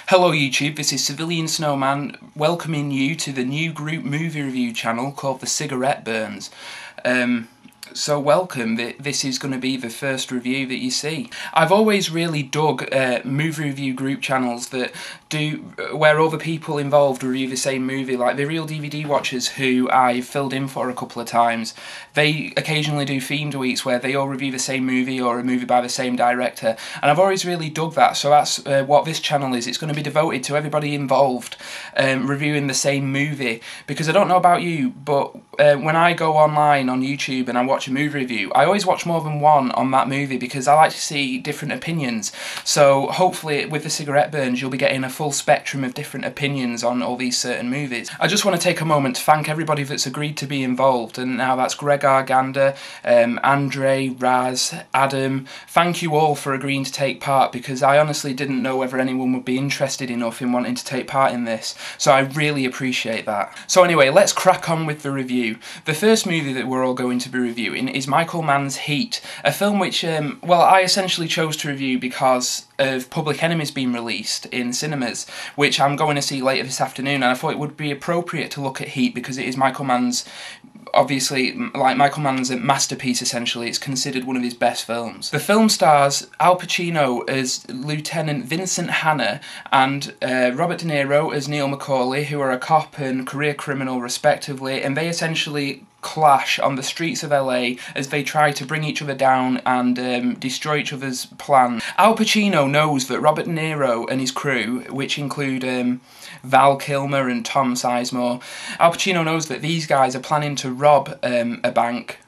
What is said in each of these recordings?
Hello YouTube, this is CivilianSnowman welcoming you to the new group movie review channel called The Cigarette Burns. So welcome, this is going to be the first review that you see. I've always really dug movie review group channels that do, where other people involved review the same movie, like the Real DVD Watchers, who I filled in for a couple of times. They occasionally do themed weeks where they all review the same movie or a movie by the same director, and I've always really dug that, so that's what this channel is. It's going to be devoted to everybody involved reviewing the same movie, because I don't know about you, but when I go online on YouTube and I watch a movie review, I always watch more than one on that movie because I like to see different opinions. So hopefully with the Cigarette Burns you'll be getting a full spectrum of different opinions on all these certain movies. I just want to take a moment to thank everybody that's agreed to be involved, and now that's Greg Arganda, Andre, Raz, Adam. Thank you all for agreeing to take part, because I honestly didn't know whether anyone would be interested enough in wanting to take part in this, so I really appreciate that. So anyway, let's crack on with the review. The first movie that we're all going to be reviewing is Michael Mann's Heat, a film which, well, I essentially chose to review because of Public Enemy's being released in cinemas, which I'm going to see later this afternoon, and I thought it would be appropriate to look at Heat because it is Michael Mann's, obviously, like Michael Mann's masterpiece essentially. It's considered one of his best films. The film stars Al Pacino as Lieutenant Vincent Hanna and Robert De Niro as Neil McCauley, who are a cop and career criminal respectively, and they essentially clash on the streets of LA as they try to bring each other down and destroy each other's plans. Al Pacino knows that Robert De Niro and his crew, which include Val Kilmer and Tom Sizemore, Al Pacino knows that these guys are planning to rob a bank,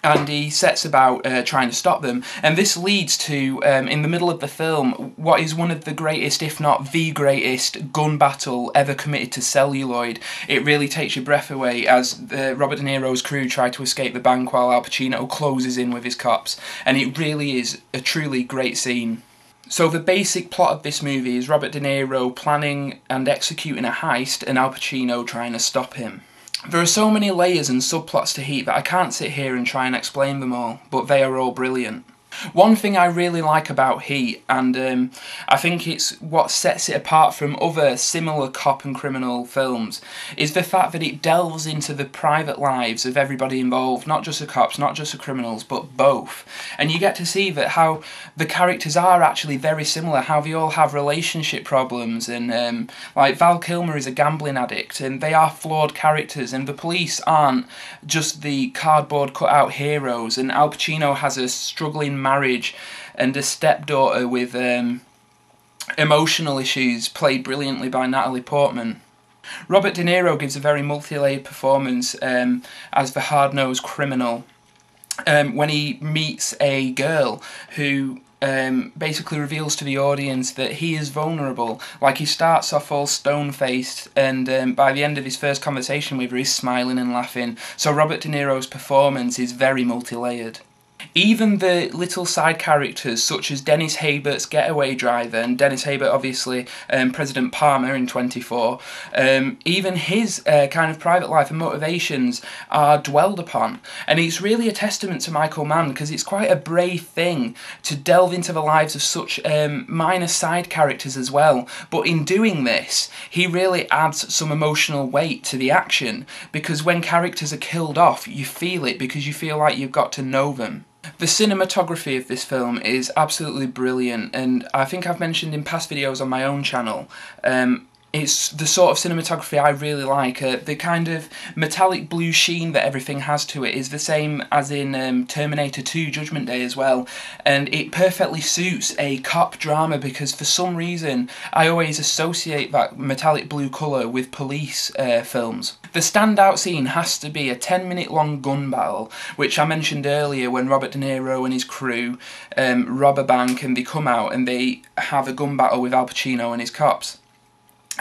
and he sets about trying to stop them. And this leads to, in the middle of the film, what is one of the greatest, if not the greatest, gun battle ever committed to celluloid. It really takes your breath away as Robert De Niro's crew try to escape the bank while Al Pacino closes in with his cops. And it really is a truly great scene. So the basic plot of this movie is Robert De Niro planning and executing a heist and Al Pacino trying to stop him. There are so many layers and subplots to Heat that I can't sit here and try and explain them all, but they are all brilliant. One thing I really like about Heat, and I think it's what sets it apart from other similar cop and criminal films, is the fact that it delves into the private lives of everybody involved, not just the cops, not just the criminals, but both. And you get to see that how the characters are actually very similar, how they all have relationship problems, and like Val Kilmer is a gambling addict, and they are flawed characters, and the police aren't just the cardboard cutout heroes, and Al Pacino has a struggling marriage and a stepdaughter with emotional issues, played brilliantly by Natalie Portman. Robert De Niro gives a very multi-layered performance as the hard-nosed criminal when he meets a girl who basically reveals to the audience that he is vulnerable. Like, he starts off all stone-faced, and by the end of his first conversation with her, he's smiling and laughing. So Robert De Niro's performance is very multi-layered. Even the little side characters, such as Dennis Habert's getaway driver, and Dennis Habert, obviously, President Palmer in 24, even his kind of private life and motivations are dwelled upon. And it's really a testament to Michael Mann, because it's quite a brave thing to delve into the lives of such minor side characters as well. But in doing this, he really adds some emotional weight to the action, because when characters are killed off, you feel it, because you feel like you've got to know them. The cinematography of this film is absolutely brilliant, and I think I've mentioned in past videos on my own channel, it's the sort of cinematography I really like. The kind of metallic blue sheen that everything has to it is the same as in Terminator 2 Judgment Day as well, and it perfectly suits a cop drama, because for some reason I always associate that metallic blue colour with police films. The standout scene has to be a 10-minute long gun battle, which I mentioned earlier, when Robert De Niro and his crew rob a bank and they come out and they have a gun battle with Al Pacino and his cops.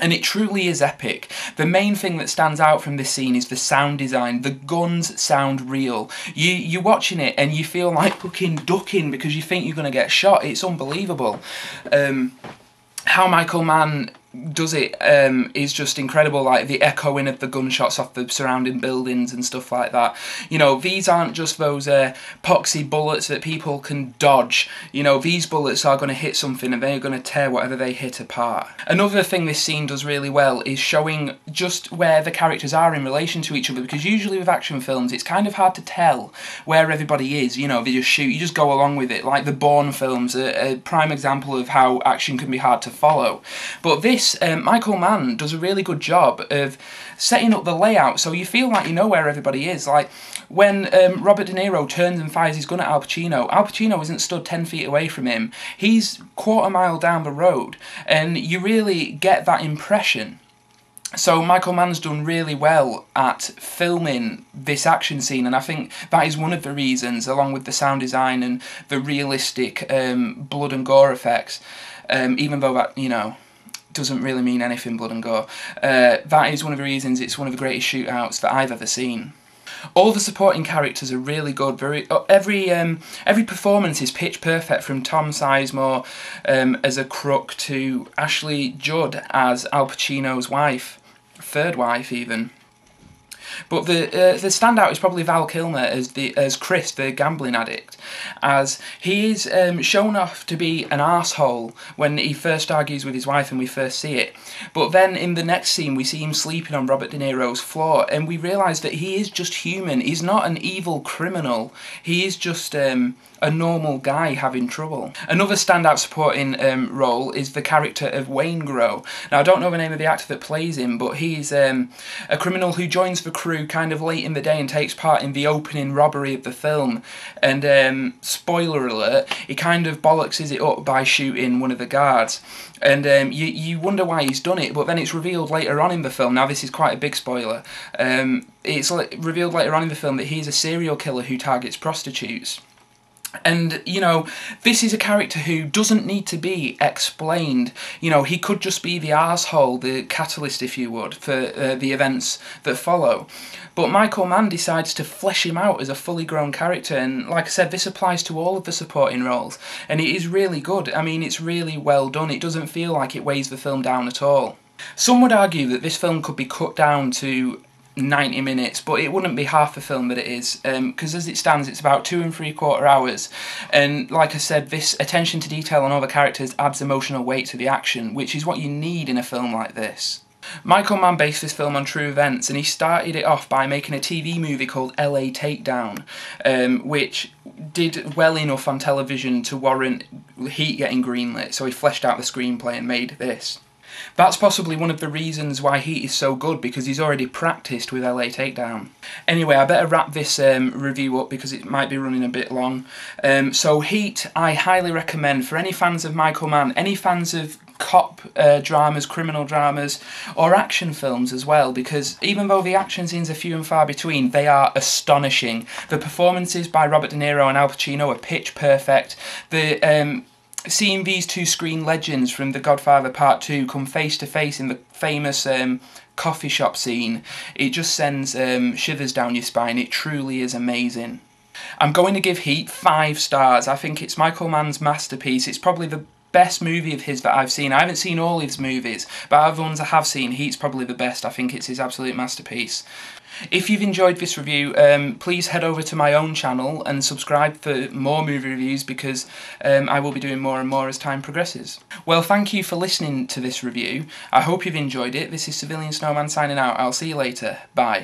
And it truly is epic. The main thing that stands out from this scene is the sound design. The guns sound real. You're watching it and you feel like fucking ducking because you think you're going to get shot. It's unbelievable. How Michael Mann does it is just incredible, like the echoing of the gunshots off the surrounding buildings and stuff like that. You know, these aren't just those poxy bullets that people can dodge. You know, these bullets are going to hit something and they're going to tear whatever they hit apart. Another thing this scene does really well is showing just where the characters are in relation to each other, because usually with action films it's kind of hard to tell where everybody is. You know, they just shoot, you just go along with it. Like the Bourne films are a prime example of how action can be hard to follow. But this Michael Mann does a really good job of setting up the layout so you feel like you know where everybody is. Like when Robert De Niro turns and fires his gun at Al Pacino isn't stood 10 feet away from him. He's quarter mile down the road, and you really get that impression. So Michael Mann's done really well at filming this action scene, and I think that is one of the reasons, along with the sound design and the realistic blood and gore effects, even though that, you know, doesn't really mean anything, blood and gore. That is one of the reasons it's one of the greatest shootouts that I've ever seen. All the supporting characters are really good. Every performance is pitch perfect, from Tom Sizemore as a crook to Ashley Judd as Al Pacino's wife, third wife even. But the standout is probably Val Kilmer as Chris, the gambling addict, as he is shown off to be an arsehole when he first argues with his wife and we first see it. But then in the next scene we see him sleeping on Robert De Niro's floor, and we realise that he is just human. He's not an evil criminal. He is just a normal guy having trouble. Another standout supporting role is the character of Wayne Grow. Now, I don't know the name of the actor that plays him, but he's a criminal who joins the crew kind of late in the day and takes part in the opening robbery of the film. And spoiler alert, he kind of bollockses it up by shooting one of the guards. And you wonder why he's done it, but then it's revealed later on in the film. Now, this is quite a big spoiler. It's revealed later on in the film that he's a serial killer who targets prostitutes. And, you know, this is a character who doesn't need to be explained. You know, he could just be the arsehole, the catalyst, if you would, for the events that follow. But Michael Mann decides to flesh him out as a fully grown character, and like I said, this applies to all of the supporting roles, and it is really good. I mean, it's really well done. It doesn't feel like it weighs the film down at all. Some would argue that this film could be cut down to 90 minutes, but it wouldn't be half the film that it is, because as it stands it's about 2 3/4 hours, and like I said, this attention to detail on all the characters adds emotional weight to the action, which is what you need in a film like this. Michael Mann based this film on true events, and he started it off by making a TV movie called LA Takedown, which did well enough on television to warrant Heat getting greenlit, so he fleshed out the screenplay and made this. That's possibly one of the reasons why Heat is so good, because he's already practiced with LA Takedown. Anyway, I better wrap this review up because it might be running a bit long. So Heat, I highly recommend for any fans of Michael Mann, any fans of cop dramas, criminal dramas, or action films as well, because even though the action scenes are few and far between, they are astonishing. The performances by Robert De Niro and Al Pacino are pitch perfect. Seeing these two screen legends from The Godfather Part 2 come face to face in the famous coffee shop scene, it just sends shivers down your spine. It truly is amazing. I'm going to give Heat 5 stars. I think it's Michael Mann's masterpiece. It's probably the best movie of his that I've seen. I haven't seen all his movies, but out of the ones I have seen, Heat's probably the best. I think it's his absolute masterpiece. If you've enjoyed this review, please head over to my own channel and subscribe for more movie reviews, because I will be doing more and more as time progresses. Well, thank you for listening to this review. I hope you've enjoyed it. This is CivilianSnowman signing out. I'll see you later. Bye.